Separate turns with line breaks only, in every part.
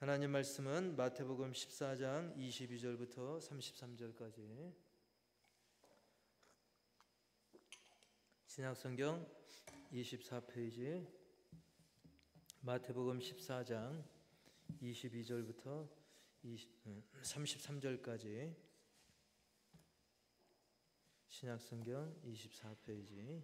하나님 말씀은 마태복음 14장 22절부터 33절까지, 신약성경 24페이지, 마태복음 14장 22절부터 33절까지, 신약성경 24페이지.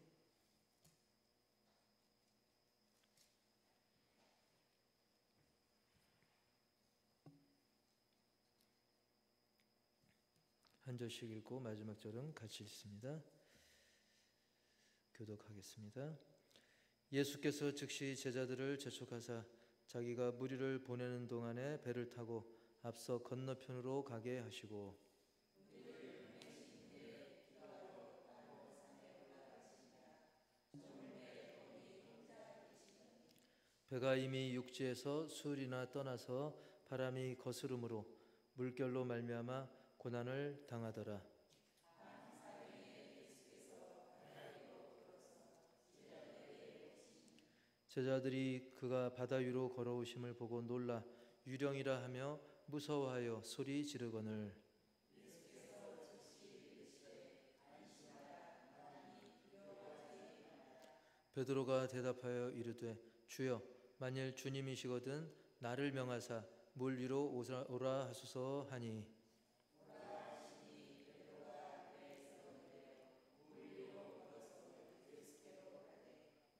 한 절씩 읽고 마지막 절은 같이 읽습니다. 교독하겠습니다. 예수께서 즉시 제자들을 재촉하사 자기가 무리를 보내는 동안에 배를 타고 앞서 건너편으로 가게 하시고, 배가 이미 육지에서 수울이나 떠나서 바람이 거스름으로 물결로 말미암아 고난을 당하더라. 제자들이 그가 바다 위로 걸어오심을 보고 놀라 유령이라 하며 무서워하여 소리 지르거늘, 베드로가 대답하여 이르되 주여, 만일 주님이시거든 나를 명하사 물 위로 오라 하소서 하니,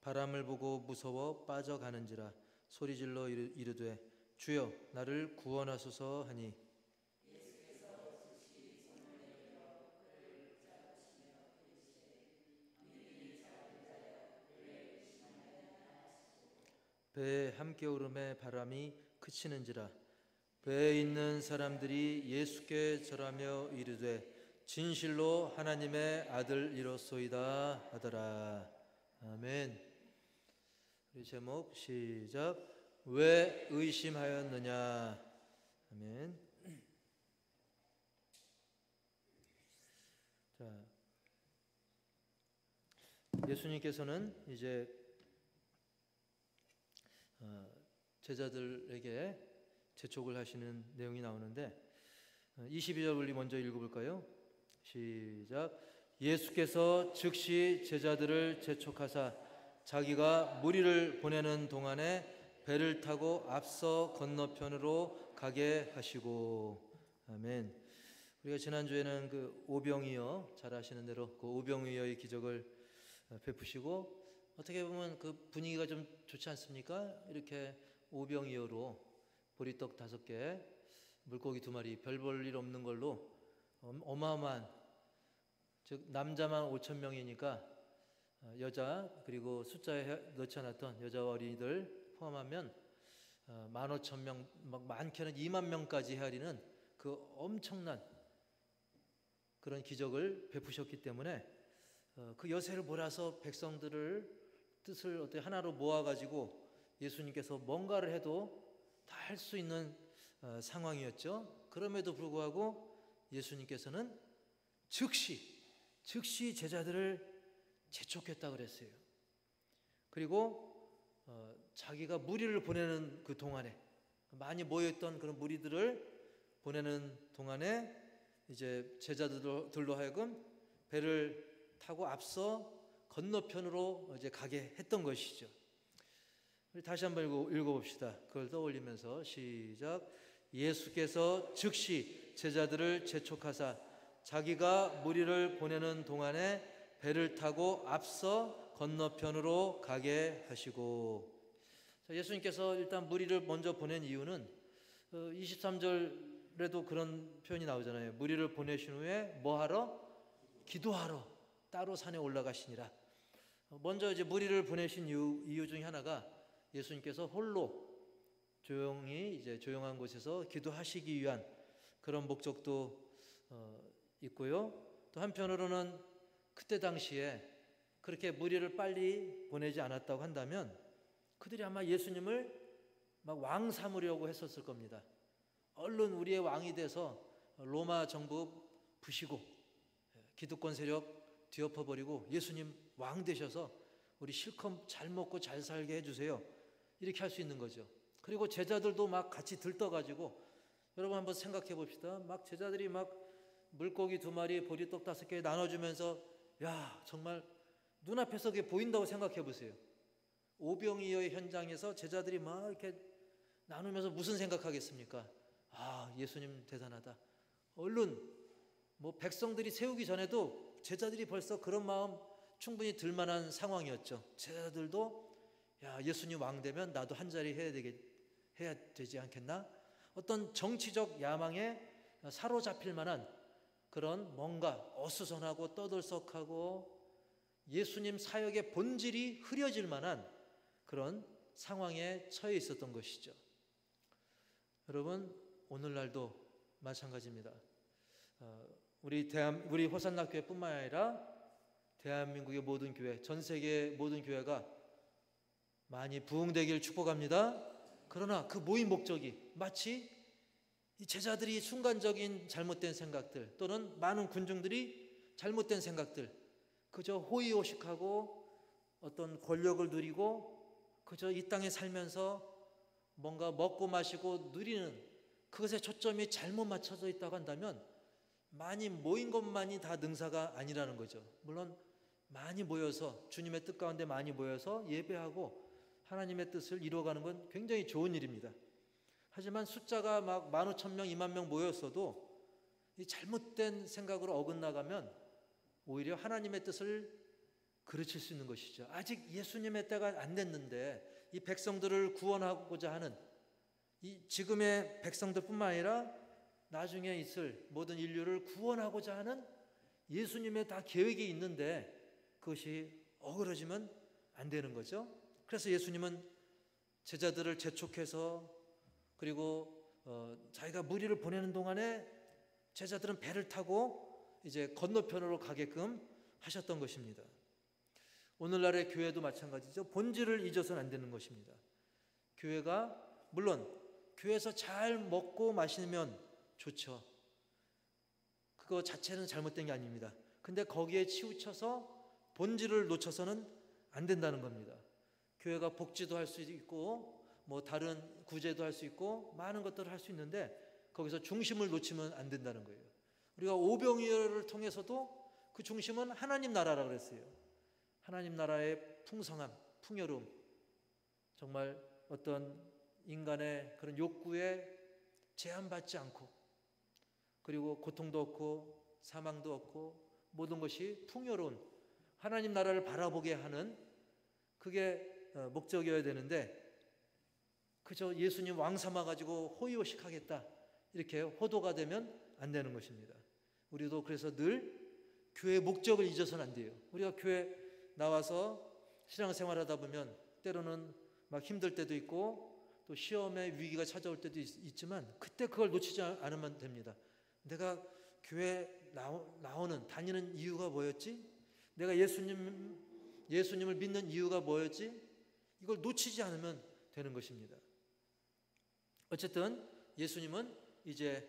바람을 보고 무서워 빠져가는지라 소리질러 이르되 주여, 나를 구원하소서 하니, 배에 함께 오름에 바람이 그치는지라 배에 있는 사람들이 예수께 절하며 이르되 진실로 하나님의 아들이로소이다 하더라. 아멘. 우리 제목 시작. 왜 의심하였느냐. 아멘. 자, 예수님께서는 이제 제자들에게 재촉을 하시는 내용이 나오는데, 22절 우리 먼저 읽어볼까요? 시작. 예수께서 즉시 제자들을 재촉하사 자기가 무리를 보내는 동안에 배를 타고 앞서 건너편으로 가게 하시고. 아멘. 우리가 지난주에는 그 오병이어, 잘 아시는 대로 그 오병이어의 기적을 베푸시고, 어떻게 보면 그 분위기가 좀 좋지 않습니까? 이렇게 오병이어로 보리떡 5개, 물고기 2마리, 별 볼 일 없는 걸로 어마어마한, 즉 남자만 5,000명이니까 여자 그리고 숫자에 넣지 않았던 여자와 어린이들 포함하면 15,000명, 막 많게는 2만 명까지 헤아리는 그 엄청난 그런 기적을 베푸셨기 때문에 그 여세를 몰아서 백성들을 뜻을 어떻게 하나로 모아가지고 예수님께서 뭔가를 해도 다 할 수 있는 상황이었죠. 그럼에도 불구하고 예수님께서는 즉시 제자들을 재촉했다 그랬어요. 그리고 자기가 무리를 보내는 그 동안에, 많이 모여있던 그런 무리들을 보내는 동안에 이제 제자들로 하여금 배를 타고 앞서 건너편으로 이제 가게 했던 것이죠. 우리 다시 한번 읽어봅시다. 그걸 떠올리면서 시작. 예수께서 즉시 제자들을 재촉하사 자기가 무리를 보내는 동안에 배를 타고 앞서 건너편으로 가게 하시고. 자, 예수님께서 일단 무리를 먼저 보낸 이유는 23절에도 그런 표현이 나오잖아요. 무리를 보내신 후에 뭐하러? 기도하러 따로 산에 올라가시니라. 먼저 이제 무리를 보내신 이유 중에 하나가 예수님께서 홀로 조용히 이제 조용한 곳에서 기도하시기 위한 그런 목적도 있고요. 또 한편으로는 그때 당시에 그렇게 무리를 빨리 보내지 않았다고 한다면 그들이 아마 예수님을 막 왕 삼으려고 했었을 겁니다. 얼른 우리의 왕이 돼서 로마 정부 부시고 기득권 세력 뒤엎어버리고 예수님 왕 되셔서 우리 실컷 잘 먹고 잘 살게 해주세요, 이렇게 할 수 있는 거죠. 그리고 제자들도 막 같이 들떠가지고, 여러분 한번 생각해 봅시다. 막 제자들이 막 물고기 2마리, 보리떡 5개 나눠주면서, 야, 정말 눈앞에서 그게 보인다고 생각해 보세요. 오병이어의 현장에서 제자들이 막 이렇게 나누면서 무슨 생각하겠습니까? 아, 예수님 대단하다. 얼른 뭐 백성들이 세우기 전에도 제자들이 벌써 그런 마음 충분히 들만한 상황이었죠. 제자들도, 야, 예수님 왕 되면 나도 한 자리 해야 되지 않겠나? 어떤 정치적 야망에 사로잡힐 만한 그런 뭔가 어수선하고 떠들썩하고 예수님 사역의 본질이 흐려질 만한 그런 상황에 처해 있었던 것이죠. 여러분, 오늘날도 마찬가지입니다. 우리 호산나 교회뿐만 아니라 대한민국의 모든 교회, 전 세계 모든 교회가 많이 부흥되기를 축복합니다. 그러나 그 모임 목적이 마치 이 제자들이 순간적인 잘못된 생각들, 또는 많은 군중들이 잘못된 생각들, 그저 호의호식하고 어떤 권력을 누리고 그저 이 땅에 살면서 뭔가 먹고 마시고 누리는 그것에 초점이 잘못 맞춰져 있다고 한다면, 많이 모인 것만이 다 능사가 아니라는 거죠. 물론 많이 모여서, 주님의 뜻 가운데 많이 모여서 예배하고 하나님의 뜻을 이루어가는 건 굉장히 좋은 일입니다. 하지만 숫자가 막 15,000명, 20,000명 모였어도 이 잘못된 생각으로 어긋나가면 오히려 하나님의 뜻을 그르칠 수 있는 것이죠. 아직 예수님의 때가 안 됐는데 이 백성들을 구원하고자 하는, 이 지금의 백성들뿐만 아니라 나중에 있을 모든 인류를 구원하고자 하는 예수님의 다 계획이 있는데 그것이 어그러지면 안 되는 거죠. 그래서 예수님은 제자들을 재촉해서, 그리고 자기가 무리를 보내는 동안에 제자들은 배를 타고 이제 건너편으로 가게끔 하셨던 것입니다. 오늘날의 교회도 마찬가지죠. 본질을 잊어서는 안 되는 것입니다. 교회가, 물론 교회에서 잘 먹고 마시면 좋죠. 그거 자체는 잘못된 게 아닙니다. 근데 거기에 치우쳐서 본질을 놓쳐서는 안 된다는 겁니다. 교회가 복지도 할 수 있고 뭐 다른 구제도 할 수 있고 많은 것들을 할 수 있는데 거기서 중심을 놓치면 안 된다는 거예요. 우리가 오병이어를 통해서도 그 중심은 하나님 나라라고 그랬어요. 하나님 나라의 풍성함, 풍요로움, 정말 어떤 인간의 그런 욕구에 제한받지 않고, 그리고 고통도 없고 사망도 없고 모든 것이 풍요로운 하나님 나라를 바라보게 하는, 그게 목적이어야 되는데 그저 예수님 왕 삼아가지고 호의호식하겠다 이렇게 호도가 되면 안 되는 것입니다. 우리도 그래서 늘 교회의 목적을 잊어서는 안 돼요. 우리가 교회 나와서 신앙생활하다 보면 때로는 막 힘들 때도 있고 또 시험의 위기가 찾아올 때도 있지만 그때 그걸 놓치지 않으면 됩니다. 내가 교회 다니는 이유가 뭐였지? 내가 예수님을 믿는 이유가 뭐였지? 이걸 놓치지 않으면 되는 것입니다. 어쨌든 예수님은 이제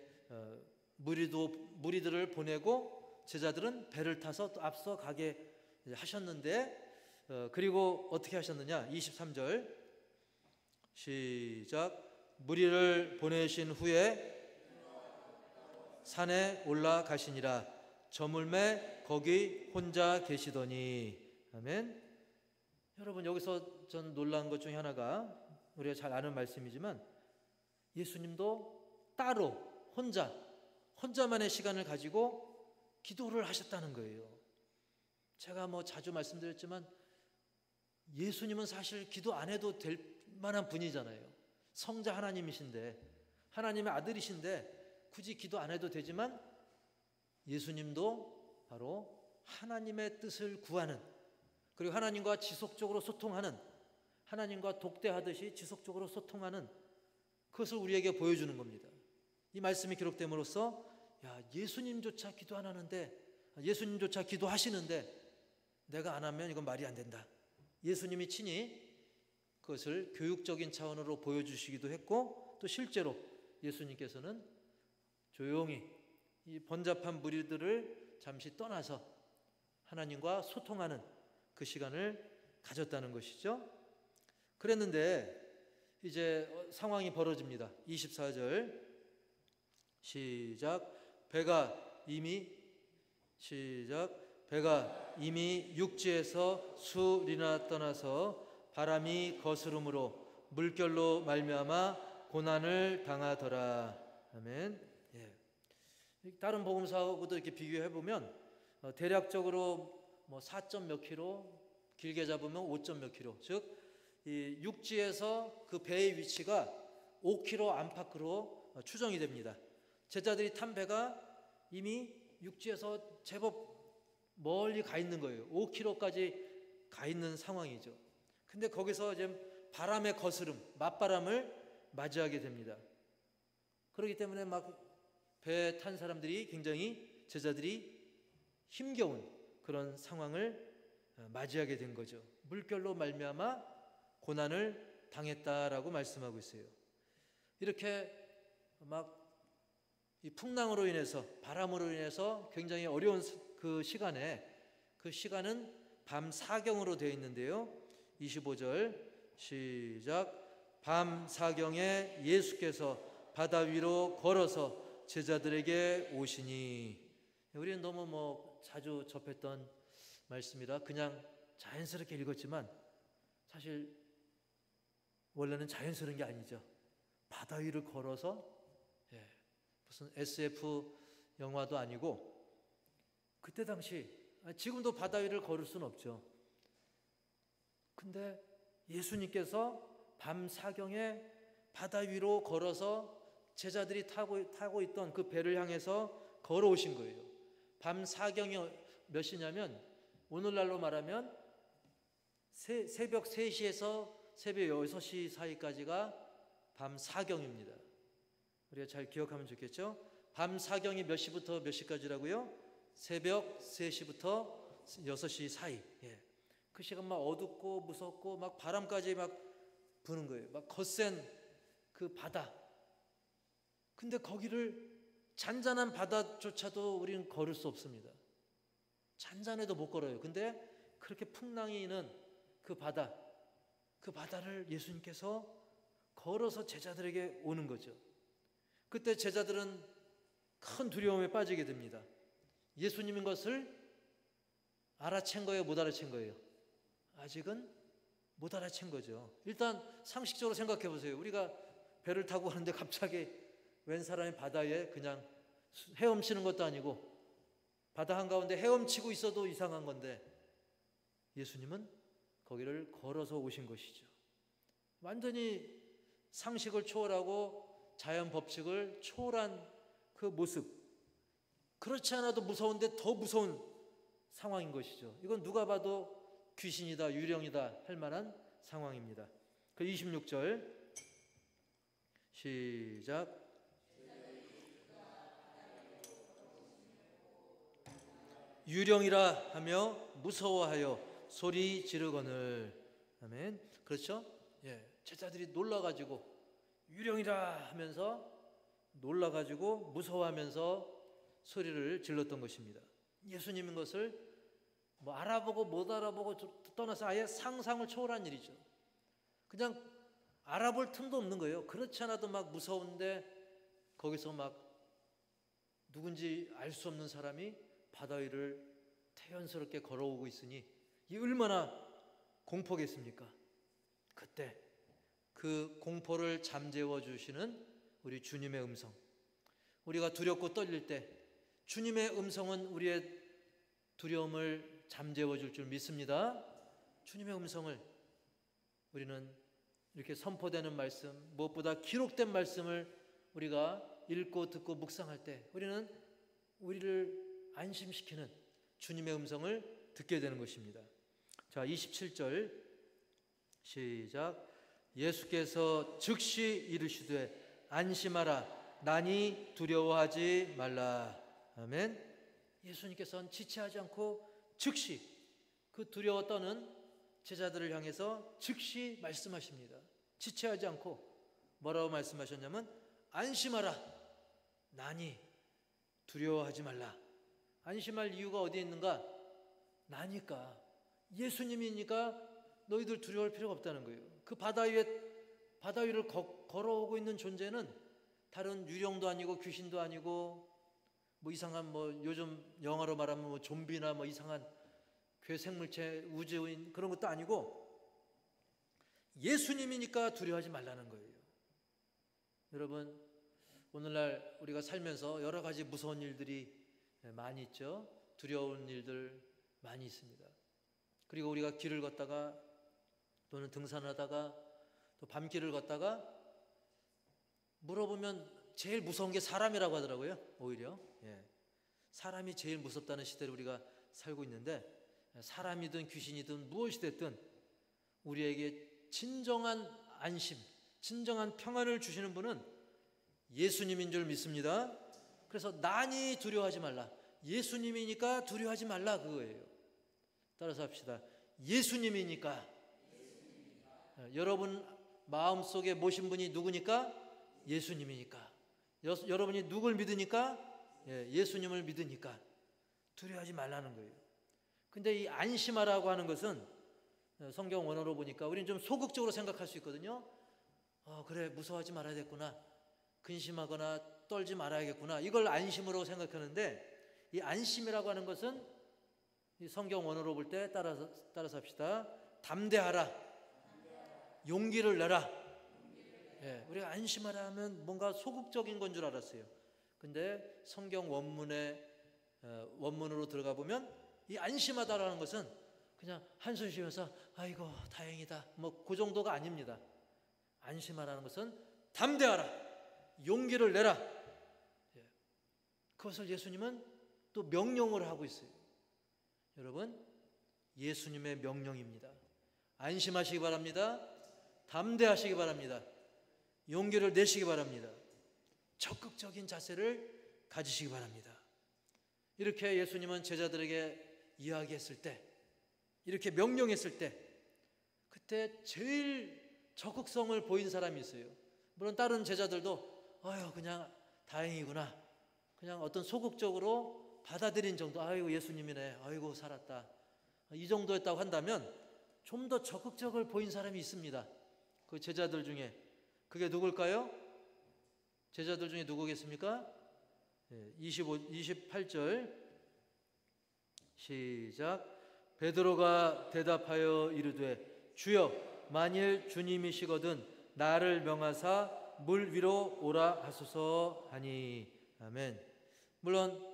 무리들을 보내고 제자들은 배를 타서 또 앞서 가게 하셨는데, 그리고 어떻게 하셨느냐? 23절 시작. 무리를 보내신 후에 산에 올라가시니라. 저물매 거기 혼자 계시더니. 아멘. 여러분, 여기서 전 놀란 것 중에 하나가, 우리가 잘 아는 말씀이지만 예수님도 따로 혼자만의 시간을 가지고 기도를 하셨다는 거예요. 제가 뭐 자주 말씀드렸지만 예수님은 사실 기도 안 해도 될 만한 분이잖아요. 성자 하나님이신데, 하나님의 아들이신데 굳이 기도 안 해도 되지만 예수님도 바로 하나님의 뜻을 구하는, 그리고 하나님과 지속적으로 소통하는, 하나님과 독대하듯이 지속적으로 소통하는, 그것을 우리에게 보여주는 겁니다. 이 말씀이 기록됨으로써, 야, 예수님조차 기도 안 하는데, 예수님조차 기도하시는데 내가 안 하면 이건 말이 안 된다. 예수님이 친히 그것을 교육적인 차원으로 보여주시기도 했고, 또 실제로 예수님께서는 조용히 이 번잡한 무리들을 잠시 떠나서 하나님과 소통하는 그 시간을 가졌다는 것이죠. 그랬는데 이제 상황이 벌어집니다. 24절 시작. 배가 이미 육지에서 수리나 떠나서 바람이 거스름으로 물결로 말미암아 고난을 당하더라. 아멘. 예. 다른 복음서하고도 이렇게 비교해 보면 대략적으로 뭐 4점 몇 킬로, 길게 잡으면 5점 몇 킬로, 즉 이 육지에서 그 배의 위치가 5킬로 안팎으로 추정이 됩니다. 제자들이 탄 배가 이미 육지에서 제법 멀리 가 있는 거예요. 5킬로까지 가 있는 상황이죠. 근데 거기서 이제 바람의 거스름, 맞바람을 맞이하게 됩니다. 그렇기 때문에 막 배에 탄 사람들이 굉장히, 제자들이 힘겨운 그런 상황을 맞이하게 된 거죠. 물결로 말미암아 고난을 당했다라고 말씀하고 있어요. 이렇게 막 이 풍랑으로 인해서, 바람으로 인해서 굉장히 어려운 그 시간은 밤 사경으로 되어 있는데요. 25절 시작. 밤 사경에 예수께서 바다 위로 걸어서 제자들에게 오시니. 우리는 너무 자주 접했던 말씀이라 그냥 자연스럽게 읽었지만 사실 원래는 자연스러운 게 아니죠. 바다 위를 걸어서, 무슨 SF 영화도 아니고, 그때 당시, 지금도 바다 위를 걸을 수는 없죠. 근데 예수님께서 밤 사경에 바다 위로 걸어서 제자들이 타고 있던 그 배를 향해서 걸어오신 거예요. 밤 사경이 몇 시냐면 오늘날로 말하면 새벽 3시에서 새벽 6시 사이까지가 밤 사경입니다. 우리가 잘 기억하면 좋겠죠? 밤 사경이 몇 시부터 몇 시까지라고요? 새벽 3시부터 6시 사이. 그 시간 막 어둡고 무섭고 막 바람까지 막 부는 거예요. 막 거센 그 바다. 근데 거기를, 잔잔한 바다조차도 우리는 걸을 수 없습니다. 잔잔해도 못 걸어요. 근데 그렇게 풍랑이 있는 그 바다를 예수님께서 걸어서 제자들에게 오는 거죠. 그때 제자들은 큰 두려움에 빠지게 됩니다. 예수님인 것을 알아챈 거예요, 못 알아챈 거예요? 아직은 못 알아챈 거죠. 일단 상식적으로 생각해 보세요. 우리가 배를 타고 가는데 갑자기 웬 사람이 바다에 그냥 헤엄치는 것도 아니고 바다 한가운데 헤엄치고 있어도 이상한 건데, 예수님은 거기를 걸어서 오신 것이죠. 완전히 상식을 초월하고 자연 법칙을 초월한 그 모습, 그렇지 않아도 무서운데 더 무서운 상황인 것이죠. 이건 누가 봐도 귀신이다, 유령이다 할 만한 상황입니다. 그 26절 시작. 유령이라 하며 무서워하여 소리 지르거늘. 아멘. 그렇죠? 제자들이 놀라가지고 유령이라 하면서 놀라가지고 무서워하면서 소리를 질렀던 것입니다. 예수님인 것을 알아보고 못 알아보고 떠나서 아예 상상을 초월한 일이죠. 그냥 알아볼 틈도 없는 거예요. 그렇지 않아도 막 무서운데 거기서 막 누군지 알 수 없는 사람이 바다 위를 태연스럽게 걸어오고 있으니 이 얼마나 공포겠습니까? 그때 그 공포를 잠재워 주시는 우리 주님의 음성, 우리가 두렵고 떨릴 때 주님의 음성은 우리의 두려움을 잠재워 줄 줄 믿습니다. 주님의 음성을 우리는 이렇게 선포되는 말씀, 무엇보다 기록된 말씀을 우리가 읽고 듣고 묵상할 때 우리는 우리를 안심시키는 주님의 음성을 듣게 되는 것입니다. 자, 27절 시작. 예수께서 즉시 이르시되 안심하라, 나니 두려워하지 말라. 아멘. 예수님께서는 지체하지 않고 즉시 그 두려워 떠는 제자들을 향해서 즉시 말씀하십니다. 지체하지 않고 뭐라고 말씀하셨냐면 안심하라, 나니 두려워하지 말라. 안심할 이유가 어디에 있는가? 나니까, 예수님이니까 너희들 두려워할 필요가 없다는 거예요. 그 바다 위에 바다 위를 걸어오고 있는 존재는 다른 유령도 아니고 귀신도 아니고 뭐 이상한 뭐 요즘 영화로 말하면 뭐 좀비나 뭐 이상한 괴생물체 우주인 그런 것도 아니고 예수님이니까 두려워하지 말라는 거예요. 여러분, 오늘날 우리가 살면서 여러 가지 무서운 일들이 많이 있죠. 두려운 일들 많이 있습니다. 그리고 우리가 길을 걷다가 또는 등산하다가 또 밤길을 걷다가 물어보면 제일 무서운 게 사람이라고 하더라고요. 오히려 사람이 제일 무섭다는 시대를 우리가 살고 있는데, 사람이든 귀신이든 무엇이 됐든 우리에게 진정한 안심, 진정한 평안을 주시는 분은 예수님인 줄 믿습니다. 그래서 난이 두려워하지 말라. 예수님이니까 두려워하지 말라, 그거예요. 따라서 합시다. 예수님이니까. 여러분 마음속에 모신 분이 누구니까? 예수님이니까. 여러분이 누굴 믿으니까? 예수님을 믿으니까 두려워하지 말라는 거예요. 근데 이 안심하라고 하는 것은 성경 원어로 보니까 우리는 좀 소극적으로 생각할 수 있거든요. 그래, 무서워하지 말아야겠구나, 근심하거나 떨지 말아야겠구나, 이걸 안심으로 생각하는데, 이 안심이라고 하는 것은 이 성경 원어로 볼 때 따라서 합시다. 담대하라, 용기를 내라. 우리가 안심하라 하면 뭔가 소극적인 건 줄 알았어요. 근데 성경 원문으로 들어가 보면 이 안심하다라는 것은 그냥 한숨 쉬면서 아이고 다행이다, 뭐 그 정도가 아닙니다. 안심하라는 것은 담대하라, 용기를 내라. 그것을 예수님은 또 명령을 하고 있어요. 여러분, 예수님의 명령입니다. 안심하시기 바랍니다. 담대하시기 바랍니다. 용기를 내시기 바랍니다. 적극적인 자세를 가지시기 바랍니다. 이렇게 예수님은 제자들에게 이야기했을 때, 이렇게 명령했을 때, 그때 제일 적극성을 보인 사람이 있어요. 물론 다른 제자들도 그냥 다행이구나, 그냥 어떤 소극적으로 받아들인 정도, 아이고 예수님이네, 아이고 살았다, 이 정도였다고 한다면 좀 더 적극적을 보인 사람이 있습니다. 그 제자들 중에. 그게 누굴까요? 제자들 중에 누구겠습니까? 28절 시작. 베드로가 대답하여 이르되 주여, 만일 주님이시거든 나를 명하사 물 위로 오라 하소서 하니. 아멘. 물론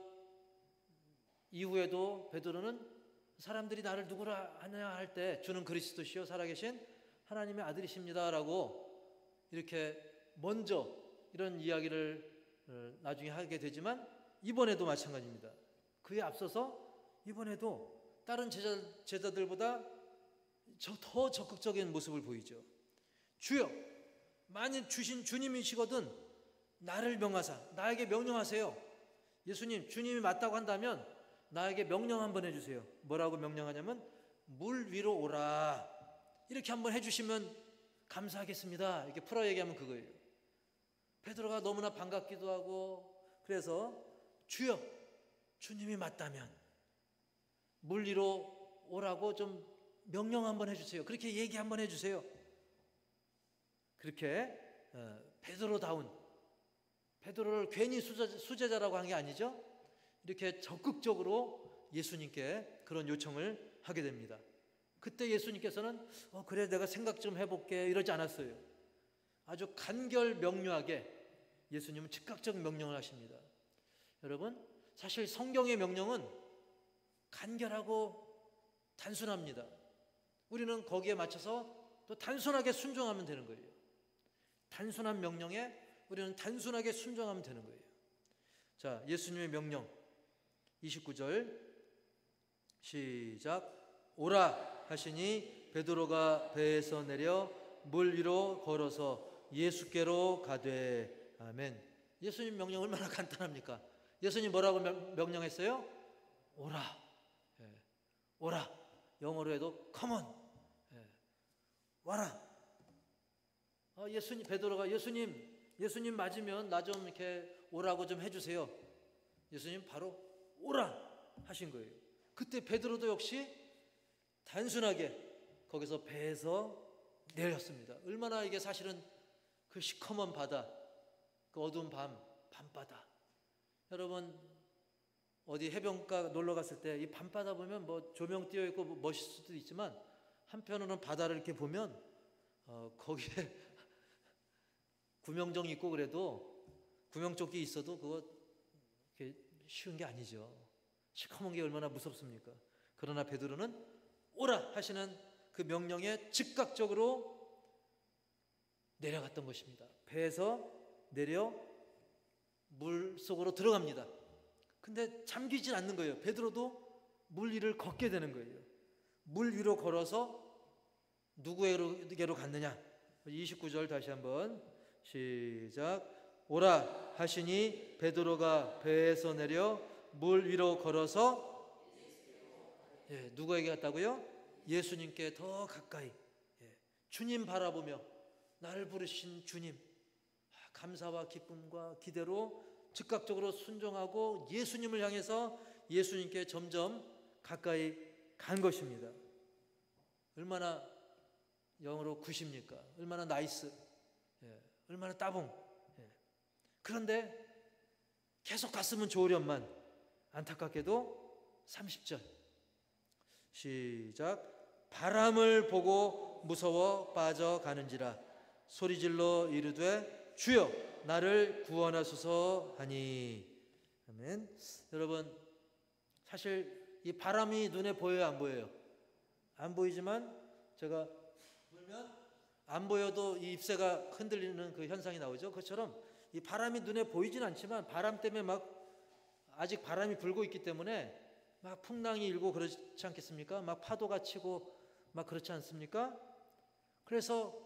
이후에도 베드로는 사람들이 나를 누구라 하냐 할 때 주는 그리스도시요 살아계신 하나님의 아들이십니다 라고 이렇게 먼저 이런 이야기를 나중에 하게 되지만, 이번에도 마찬가지입니다. 그에 앞서서 이번에도 다른 제자들보다 더 적극적인 모습을 보이죠. 주여, 만일 주신 주님이시거든 나를 명하사, 나에게 명령하세요. 예수님, 주님이 맞다고 한다면 나에게 명령 한번 해주세요. 뭐라고 명령하냐면 물 위로 오라, 이렇게 한번 해주시면 감사하겠습니다. 이렇게 풀어 얘기하면 그거예요. 베드로가 너무나 반갑기도 하고, 그래서 주여, 주님이 맞다면 물 위로 오라고 좀 명령 한번 해주세요. 그렇게 얘기 한번 해주세요. 그렇게 베드로다운, 베드로를 괜히 수제자라고 한 게 아니죠. 이렇게 적극적으로 예수님께 그런 요청을 하게 됩니다. 그때 예수님께서는 그래 내가 생각 좀 해볼게 이러지 않았어요. 아주 간결 명료하게 예수님은 즉각적 명령을 하십니다. 여러분, 사실 성경의 명령은 간결하고 단순합니다. 우리는 거기에 맞춰서 또 단순하게 순종하면 되는 거예요. 단순한 명령에 우리는 단순하게 순종하면 되는 거예요. 자, 예수님의 명령 29절 시작. 오라 하시니 베드로가 배에서 내려 물 위로 걸어서 예수께로 가되. 아멘. 예수님 명령 얼마나 간단합니까? 예수님 뭐라고 명령했어요? 오라. 오라. 영어로 해도 come on. 와라. 베드로가 예수님 맞으면 나 좀 이렇게 오라고 좀 해주세요. 예수님 바로 오라 하신 거예요. 그때 베드로도 역시 단순하게 거기서 배에서 내렸습니다. 얼마나 이게 사실은 그 시커먼 바다, 그 어두운 밤바다. 여러분 어디 해변가 놀러 갔을 때 이 밤바다 보면 뭐 조명 띄어 있고 뭐 멋있을 수도 있지만 한편으로는 바다를 이렇게 보면 거기에 구명정 있고 그래도 구명조끼 있어도 그거 쉬운 게 아니죠. 시커먼 게 얼마나 무섭습니까? 그러나 베드로는 오라 하시는 그 명령에 즉각적으로 내려갔던 것입니다. 배에서 내려 물 속으로 들어갑니다. 근데 잠기질 않는 거예요. 베드로도 물 위를 걷게 되는 거예요. 물 위로 걸어서 누구에게로 갔느냐? 29절 다시 한번 시작. 오라 하시니 베드로가 배에서 내려 물 위로 걸어서 누구에게 갔다고요? 예수님께 더 가까이. 주님 바라보며 나를 부르신 주님, 감사와 기쁨과 기대로 즉각적으로 순종하고 예수님을 향해서 예수님께 점점 가까이 간 것입니다. 얼마나 영어로 굿입니까? 얼마나 나이스, 얼마나 따봉. 그런데 계속 갔으면 좋으련만 안타깝게도 30절 시작. 바람을 보고 무서워 빠져가는지라 소리질러 이르되 주여 나를 구원하소서 하니. 아멘. 여러분 사실 이 바람이 눈에 보여요, 안 보여요? 안 보이지만 제가 불면 안 보여도 이 잎새가 흔들리는 그 현상이 나오죠. 그것처럼 이 바람이 눈에 보이진 않지만 바람 때문에 막 아직 바람이 불고 있기 때문에 막 풍랑이 일고 그렇지 않겠습니까? 막 파도가 치고 막 그렇지 않습니까? 그래서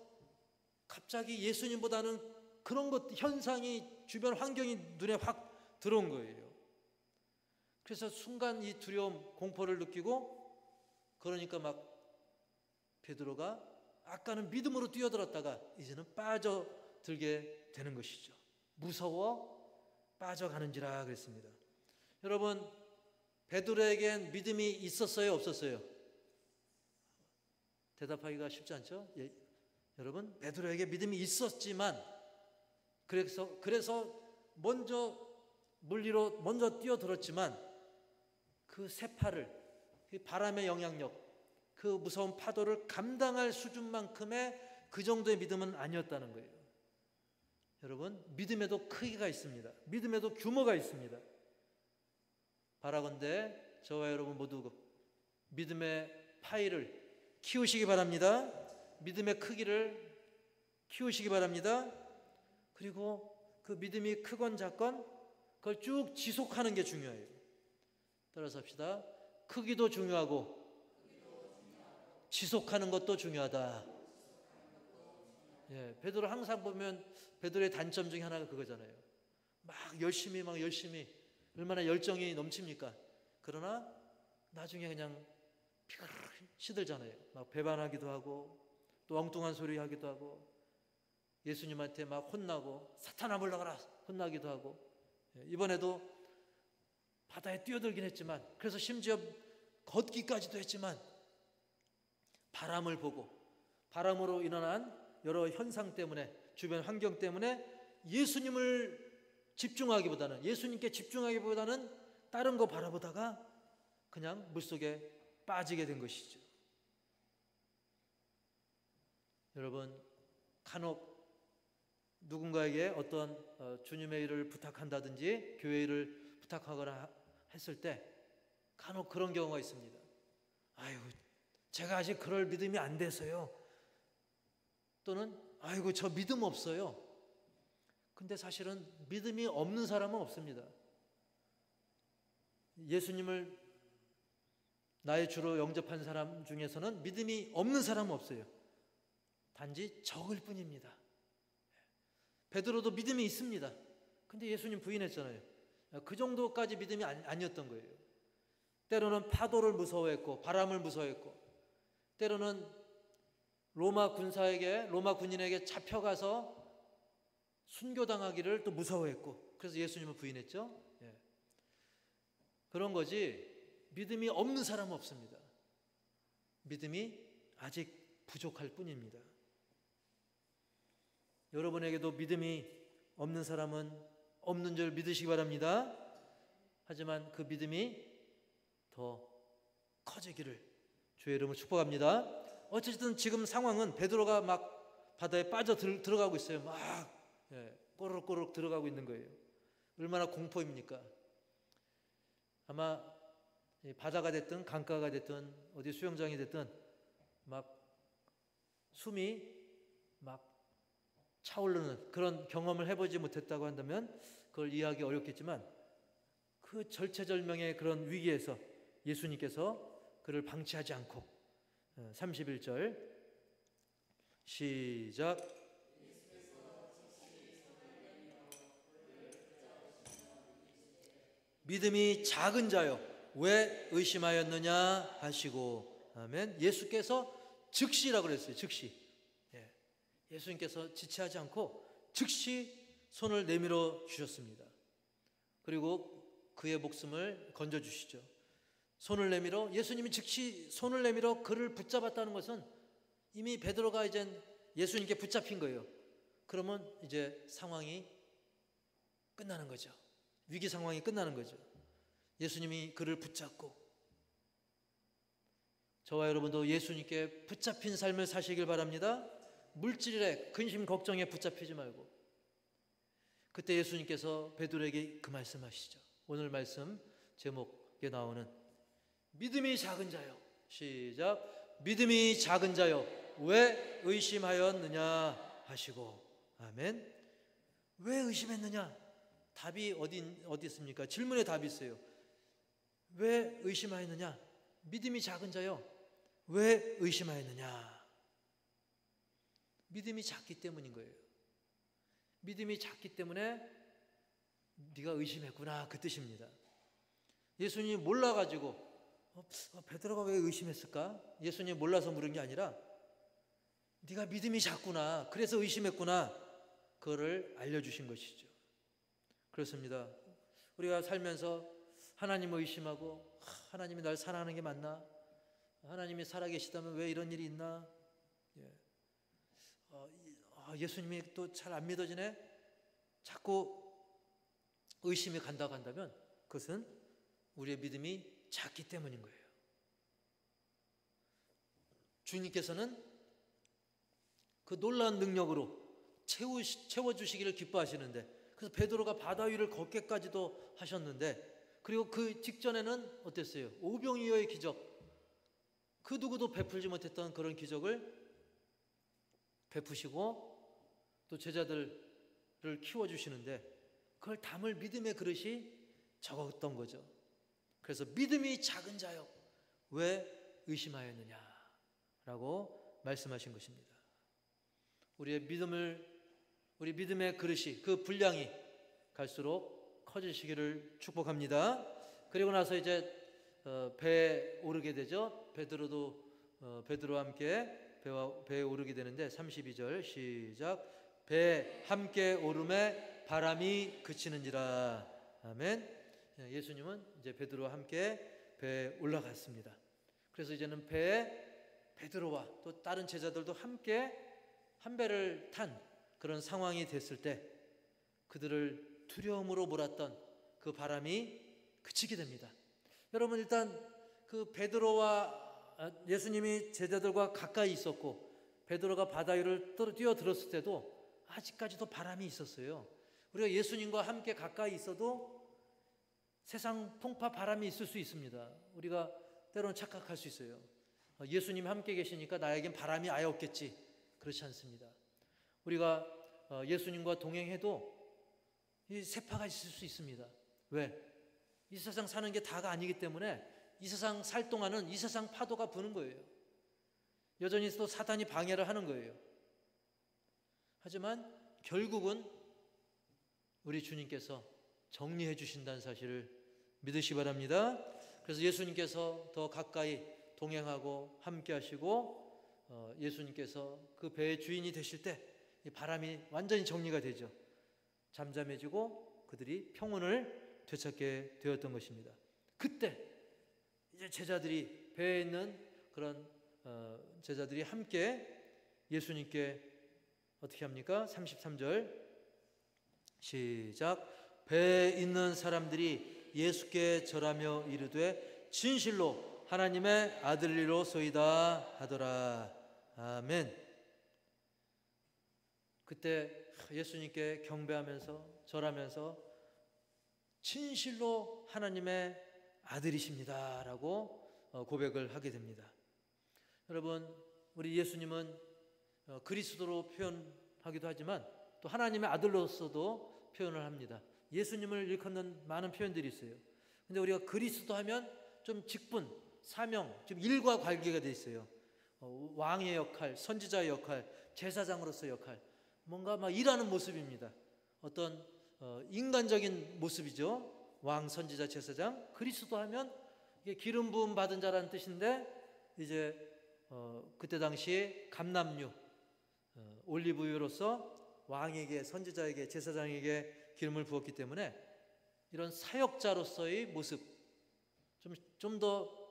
갑자기 예수님보다는 그런 것 현상이 주변 환경이 눈에 확 들어온 거예요. 그래서 순간 이 두려움, 공포를 느끼고 그러니까 막 베드로가 아까는 믿음으로 뛰어들었다가 이제는 빠져들게 되는 것이죠. 무서워 빠져가는지라 그랬습니다. 여러분 베드로에겐 믿음이 있었어요, 없었어요? 대답하기가 쉽지 않죠? 여러분 베드로에게 믿음이 있었지만 그래서 먼저 물 위로 먼저 뛰어들었지만 그 세파를 그 바람의 영향력, 그 무서운 파도를 감당할 수준만큼의 그 정도의 믿음은 아니었다는 거예요. 여러분 믿음에도 크기가 있습니다. 믿음에도 규모가 있습니다. 바라건대 저와 여러분 모두 믿음의 파이를 키우시기 바랍니다. 믿음의 크기를 키우시기 바랍니다. 그리고 그 믿음이 크건 작건 그걸 쭉 지속하는 게 중요해요. 따라서 합시다. 크기도 중요하고 지속하는 것도 중요하다. 베드로 항상 보면 베드로의 단점 중에 하나가 그거잖아요. 막 열심히 얼마나 열정이 넘칩니까? 그러나 나중에 그냥 피가 시들잖아요. 막 배반하기도 하고 또 엉뚱한 소리 하기도 하고 예수님한테 막 혼나고 사탄아 물러가라 혼나기도 하고 이번에도 바다에 뛰어들긴 했지만 그래서 심지어 걷기까지도 했지만 바람을 보고 바람으로 일어난 여러 현상 때문에 주변 환경 때문에 예수님께 집중하기보다는 다른 거 바라보다가 그냥 물속에 빠지게 된 것이죠. 여러분 간혹 누군가에게 어떤 주님의 일을 부탁한다든지 교회 일을 부탁하거나 했을 때 간혹 그런 경우가 있습니다. 아유 제가 아직 그럴 믿음이 안 돼서요. 또는 아이고 저 믿음 없어요. 근데 사실은 믿음이 없는 사람은 없습니다. 예수님을 나의 주로 영접한 사람 중에서는 믿음이 없는 사람은 없어요. 단지 적을 뿐입니다. 베드로도 믿음이 있습니다. 근데 예수님 부인했잖아요. 그 정도까지 믿음이 아니었던 거예요. 때로는 파도를 무서워했고 바람을 무서워했고 때로는 로마 군인에게 잡혀가서 순교당하기를 또 무서워했고 그래서 예수님을 부인했죠. 그런 거지 믿음이 없는 사람은 없습니다. 믿음이 아직 부족할 뿐입니다. 여러분에게도 믿음이 없는 사람은 없는 줄 믿으시기 바랍니다. 하지만 그 믿음이 더 커지기를 주의 이름으로 축복합니다. 어쨌든 지금 상황은 베드로가 막 바다에 빠져 들어가고 있어요. 막 꼬르륵 들어가고 있는 거예요. 얼마나 공포입니까? 아마 바다가 됐든 강가가 됐든 어디 수영장이 됐든 막 숨이 막 차오르는 그런 경험을 해보지 못했다고 한다면 그걸 이해하기 어렵겠지만 그 절체절명의 그런 위기에서 예수님께서 그를 방치하지 않고 31절 시작. 믿음이 작은 자여 왜 의심하였느냐 하시고 아멘. 예수께서 즉시라고 그랬어요. 즉시. 예수님께서 지체하지 않고 즉시 손을 내밀어 주셨습니다. 그리고 그의 목숨을 건져 주시죠. 손을 내밀어 예수님이 즉시 손을 내밀어 그를 붙잡았다는 것은 이미 베드로가 이제 예수님께 붙잡힌 거예요. 그러면 이제 상황이 끝나는 거죠. 위기 상황이 끝나는 거죠. 예수님이 그를 붙잡고 저와 여러분도 예수님께 붙잡힌 삶을 사시길 바랍니다. 물질에 근심 걱정에 붙잡히지 말고 그때 예수님께서 베드로에게 그 말씀하시죠. 오늘 말씀 제목에 나오는 믿음이 작은 자여 시작. 믿음이 작은 자여 왜 의심하였느냐 하시고 아멘. 왜 의심했느냐? 답이 어디 있습니까? 질문에 답이 있어요. 왜 의심하였느냐? 믿음이 작은 자여 왜 의심하였느냐? 믿음이 작기 때문인 거예요. 믿음이 작기 때문에 네가 의심했구나 그 뜻입니다. 예수님이 몰라가지고 베드로가 왜 의심했을까? 예수님이 몰라서 물은 게 아니라 네가 믿음이 작구나 그래서 의심했구나 그거를 알려주신 것이죠. 그렇습니다. 우리가 살면서 하나님을 의심하고 하나님이 날 사랑하는 게 맞나? 하나님이 살아계시다면 왜 이런 일이 있나? 예수님이 또 잘 안 믿어지네? 자꾸 의심이 간다고 한다면 그것은 우리의 믿음이 작기 때문인 거예요. 주님께서는 그 놀라운 능력으로 채워주시기를 기뻐하시는데 그래서 베드로가 바다 위를 걷게까지도 하셨는데 그리고 그 직전에는 어땠어요? 오병이어의 기적 그 누구도 베풀지 못했던 그런 기적을 베푸시고 또 제자들을 키워주시는데 그걸 담을 믿음의 그릇이 적었던 거죠. 그래서 믿음이 작은 자여 왜 의심하였느냐 라고 말씀하신 것입니다. 우리 믿음의 그릇이 그 분량이 갈수록 커지시기를 축복합니다. 그리고 나서 이제 배에 오르게 되죠. 베드로와 함께 배에 오르게 되는데 32절 시작. 배에 함께 오름에 바람이 그치는지라. 아멘. 예수님은 이제 베드로와 함께 배에 올라갔습니다. 그래서 이제는 배에 베드로와 또 다른 제자들도 함께 한 배를 탄 그런 상황이 됐을 때 그들을 두려움으로 몰았던 그 바람이 그치게 됩니다. 여러분 일단 그 베드로와 예수님이 제자들과 가까이 있었고 베드로가 바다 위를 뛰어들었을 때도 아직까지도 바람이 있었어요. 우리가 예수님과 함께 가까이 있어도 세상 풍파 바람이 있을 수 있습니다. 우리가 때로는 착각할 수 있어요. 예수님 함께 계시니까 나에겐 바람이 아예 없겠지. 그렇지 않습니다. 우리가 예수님과 동행해도 이 세파가 있을 수 있습니다. 왜? 이 세상 사는 게 다가 아니기 때문에 이 세상 살 동안은 이 세상 파도가 부는 거예요. 여전히 또 사탄이 방해를 하는 거예요. 하지만 결국은 우리 주님께서 정리해 주신다는 사실을 믿으시기 바랍니다. 그래서 예수님께서 더 가까이 동행하고 함께 하시고 예수님께서 그 배의 주인이 되실 때 이 바람이 완전히 정리가 되죠. 잠잠해지고 그들이 평온을 되찾게 되었던 것입니다. 그때 이제 제자들이 배에 있는 그런 제자들이 함께 예수님께 어떻게 합니까? 33절 시작. 배에 있는 사람들이 예수께 절하며 이르되 진실로 하나님의 아들이로소이다 하더라. 아멘. 그때 예수님께 경배하면서 절하면서 진실로 하나님의 아들이십니다 라고 고백을 하게 됩니다. 여러분, 우리 예수님은 그리스도로 표현하기도 하지만 또 하나님의 아들로서도 표현을 합니다. 예수님을 일컫는 많은 표현들이 있어요. 근데 우리가 그리스도 하면 좀 직분, 사명, 좀 일과 관계가 돼 있어요. 왕의 역할, 선지자의 역할, 제사장으로서의 역할, 뭔가 막 일하는 모습입니다. 어떤 인간적인 모습이죠. 왕, 선지자, 제사장. 그리스도 하면 이게 기름 부음 받은 자라는 뜻인데, 이제 그때 당시에 감람류, 올리브유로서 왕에게, 선지자에게, 제사장에게 기름을 부었기 때문에 이런 사역자로서의 모습, 좀 더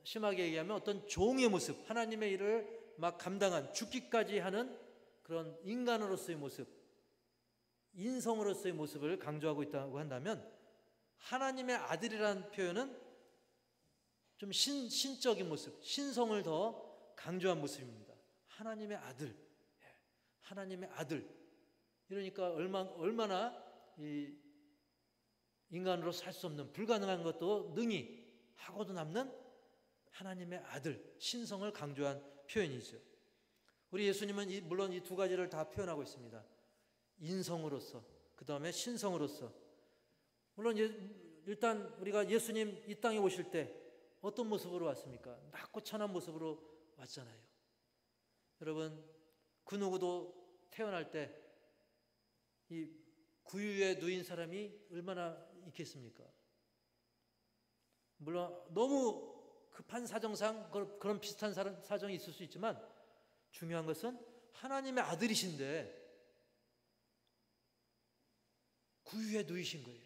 심하게 얘기하면 어떤 종의 모습, 하나님의 일을 막 감당한, 죽기까지 하는 그런 인간으로서의 모습, 인성으로서의 모습을 강조하고 있다고 한다면, 하나님의 아들이라는 표현은 좀 신적인 모습, 신성을 더 강조한 모습입니다. 하나님의 아들, 하나님의 아들. 이러니까 얼마나 이 인간으로 살 수 없는, 불가능한 것도 능히 하고도 남는 하나님의 아들, 신성을 강조한 표현이죠. 우리 예수님은 물론 이 두 가지를 다 표현하고 있습니다. 인성으로서, 그 다음에 신성으로서. 물론 일단 우리가 예수님 이 땅에 오실 때 어떤 모습으로 왔습니까? 낮고 천한 모습으로 왔잖아요. 여러분, 그 누구도 태어날 때 이 구유에 누인 사람이 얼마나 있겠습니까? 물론 너무 급한 사정상 그런 비슷한 사정이 있을 수 있지만, 중요한 것은 하나님의 아들이신데 구유에 누이신 거예요.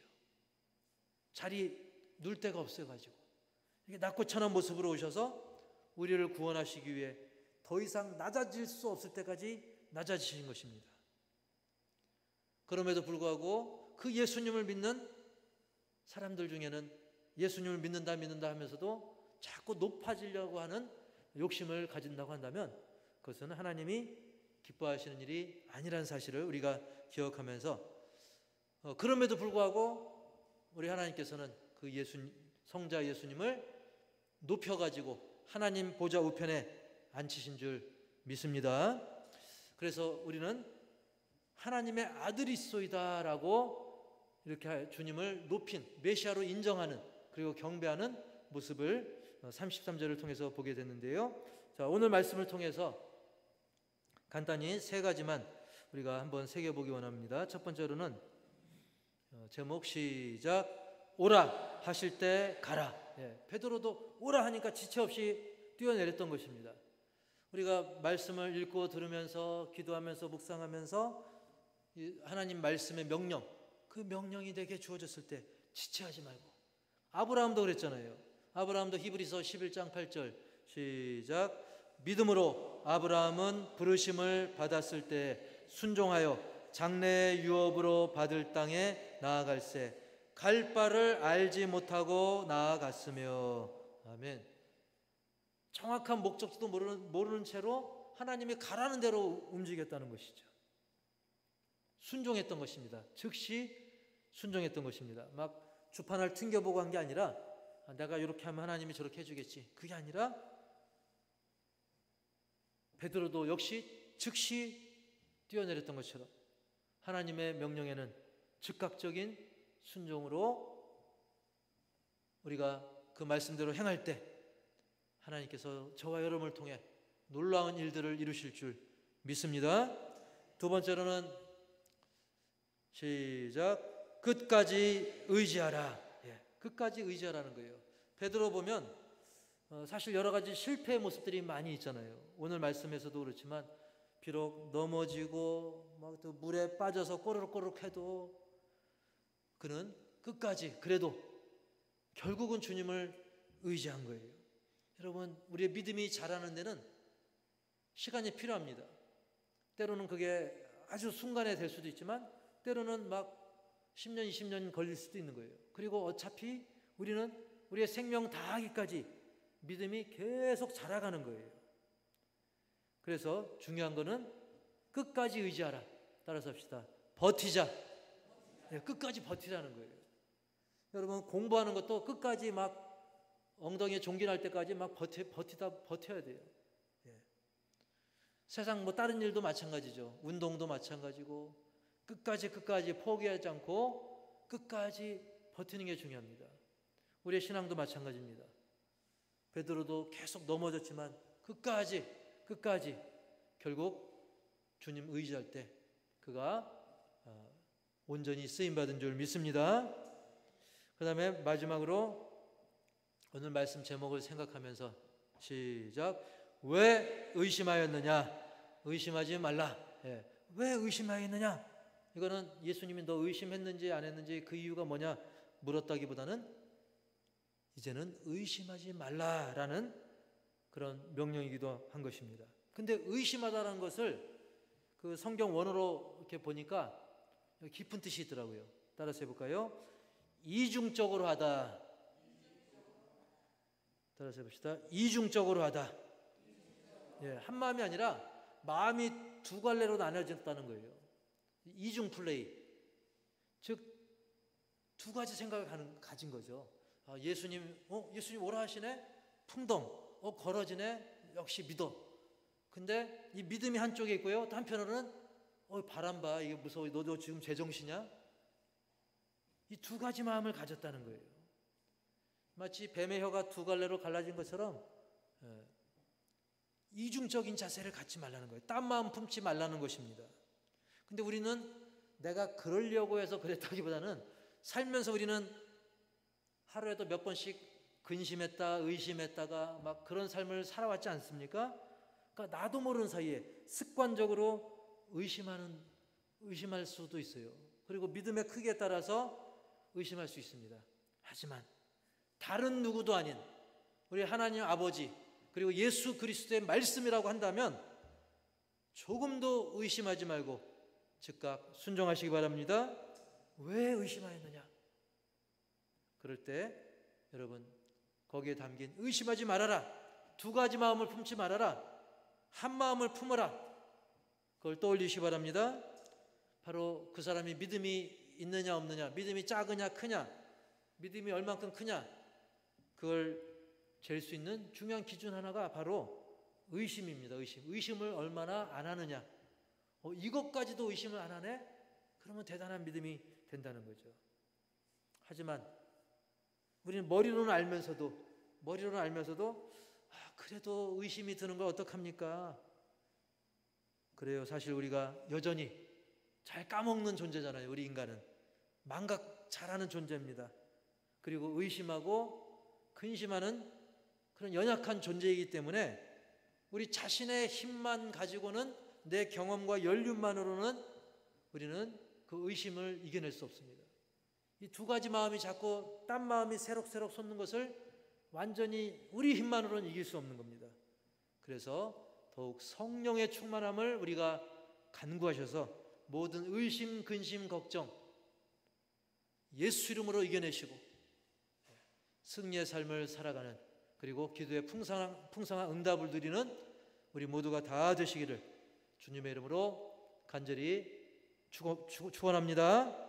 자리 누울 데가 없어가지고 이게 낮고 천한 모습으로 오셔서 우리를 구원하시기 위해 더 이상 낮아질 수 없을 때까지 낮아지신 것입니다. 그럼에도 불구하고 그 예수님을 믿는 사람들 중에는 예수님을 믿는다 하면서도 자꾸 높아지려고 하는 욕심을 가진다고 한다면, 그것은 하나님이 기뻐하시는 일이 아니라는 사실을 우리가 기억하면서, 그럼에도 불구하고 우리 하나님께서는 그 성자 예수님을 높여가지고 하나님 보좌 우편에 앉히신 줄 믿습니다. 그래서 우리는 하나님의 아들이소이다 라고 이렇게 주님을 높인, 메시아로 인정하는, 그리고 경배하는 모습을 33절을 통해서 보게 됐는데요. 자, 오늘 말씀을 통해서 간단히 세 가지만 우리가 한번 새겨보기 원합니다. 첫 번째로는 제목 시작. 오라 하실 때 가라. 베드로도 오라 하니까 지체 없이 뛰어내렸던 것입니다. 우리가 말씀을 읽고 들으면서, 기도하면서, 묵상하면서 하나님 말씀의 명령, 그 명령이 내게 주어졌을 때 지체하지 말고. 아브라함도 그랬잖아요. 아브라함도 히브리서 11장 8절 시작. 믿음으로 아브라함은 부르심을 받았을 때 순종하여 장래의 유업으로 받을 땅에 나아갈새 갈 바를 알지 못하고 나아갔으며. 아멘. 정확한 목적지도 모르는 채로 하나님이 가라는 대로 움직였다는 것이죠. 순종했던 것입니다. 즉시 순종했던 것입니다. 막 주판을 튕겨보고 한 게 아니라, 내가 이렇게 하면 하나님이 저렇게 해주겠지, 그게 아니라 베드로도 역시 즉시 뛰어내렸던 것처럼 하나님의 명령에는 즉각적인 순종으로 우리가 그 말씀대로 행할 때 하나님께서 저와 여러분을 통해 놀라운 일들을 이루실 줄 믿습니다. 두 번째로는 시작. 끝까지 의지하라. 끝까지 의지하라는 거예요. 베드로 보면 사실 여러 가지 실패의 모습들이 많이 있잖아요. 오늘 말씀에서도 그렇지만 비록 넘어지고 막 또 물에 빠져서 꼬르륵꼬르륵 해도 그는 끝까지, 그래도 결국은 주님을 의지한 거예요. 여러분, 우리의 믿음이 자라는 데는 시간이 필요합니다. 때로는 그게 아주 순간에 될 수도 있지만 때로는 막 10년, 20년 걸릴 수도 있는 거예요. 그리고 어차피 우리는 우리의 생명 다하기까지 믿음이 계속 자라가는 거예요. 그래서 중요한 거는 끝까지 의지하라. 따라서 합시다. 버티자. 네, 끝까지 버티라는 거예요. 여러분 공부하는 것도 끝까지 막 엉덩이에 종기 날 때까지 막 버텨야 돼요. 예. 세상 뭐 다른 일도 마찬가지죠. 운동도 마찬가지고 끝까지 포기하지 않고 끝까지 버티는 게 중요합니다. 우리의 신앙도 마찬가지입니다. 베드로도 계속 넘어졌지만 끝까지 결국 주님 의지할 때 그가 온전히 쓰임받은 줄 믿습니다. 그 다음에 마지막으로 오늘 말씀 제목을 생각하면서 시작. 왜 의심하였느냐? 의심하지 말라. 예. 왜 의심하였느냐? 이거는 예수님이 너 의심했는지 안 했는지 그 이유가 뭐냐 물었다기보다는 이제는 의심하지 말라라는 그런 명령이기도 한 것입니다. 근데 의심하다라는 것을 그 성경 원어로 이렇게 보니까 깊은 뜻이 있더라고요. 따라서 해볼까요? 이중적으로 하다. 따라서 해봅시다. 이중적으로 하다. 예, 한 마음이 아니라 마음이 두 갈래로 나눠졌다는 거예요. 이중 플레이. 즉 두 가지 생각을 가진 거죠. 예수님 오라 하시네? 풍덩. 걸어지네? 역시 믿어. 근데 이 믿음이 한쪽에 있고요. 또 한편으로는 바람 봐. 이게 무서워. 너도 지금 제정신이야? 이 두 가지 마음을 가졌다는 거예요. 마치 뱀의 혀가 두 갈래로 갈라진 것처럼 이중적인 자세를 갖지 말라는 거예요. 딴 마음 품지 말라는 것입니다. 근데 우리는 내가 그러려고 해서 그랬다기보다는 살면서 우리는 하루에도 몇 번씩 근심했다 의심했다가 막 그런 삶을 살아왔지 않습니까? 그러니까 나도 모르는 사이에 습관적으로 의심할 수도 있어요. 그리고 믿음의 크기에 따라서 의심할 수 있습니다. 하지만 다른 누구도 아닌 우리 하나님 아버지 그리고 예수 그리스도의 말씀이라고 한다면 조금도 의심하지 말고 즉각 순종하시기 바랍니다. 왜 의심하였느냐? 그럴 때 여러분 거기에 담긴 의심하지 말아라. 두 가지 마음을 품지 말아라. 한 마음을 품어라. 그걸 떠올리시기 바랍니다. 바로 그 사람이 믿음이 있느냐 없느냐, 믿음이 작으냐 크냐, 믿음이 얼만큼 크냐, 그걸 잴 수 있는 중요한 기준 하나가 바로 의심입니다. 의심을 얼마나 안 하느냐. 이것까지도 의심을 안 하네? 그러면 대단한 믿음이 된다는 거죠. 하지만 우리는 머리로는 알면서도 그래도 의심이 드는 걸 어떡합니까? 그래요. 사실 우리가 여전히 잘 까먹는 존재잖아요. 우리 인간은 망각 잘하는 존재입니다. 그리고 의심하고 근심하는 그런 연약한 존재이기 때문에 우리 자신의 힘만 가지고는 내 경험과 연륜만으로는 우리는 그 의심을 이겨낼 수 없습니다. 이 두 가지 마음이 자꾸 딴 마음이 새록새록 솟는 것을 완전히 우리 힘만으로는 이길 수 없는 겁니다. 그래서 더욱 성령의 충만함을 우리가 간구하셔서 모든 의심, 근심, 걱정 예수 이름으로 이겨내시고 승리의 삶을 살아가는 그리고 기도의 풍성한 응답을 누리는 우리 모두가 다 되시기를 주님의 이름으로 간절히 축원합니다.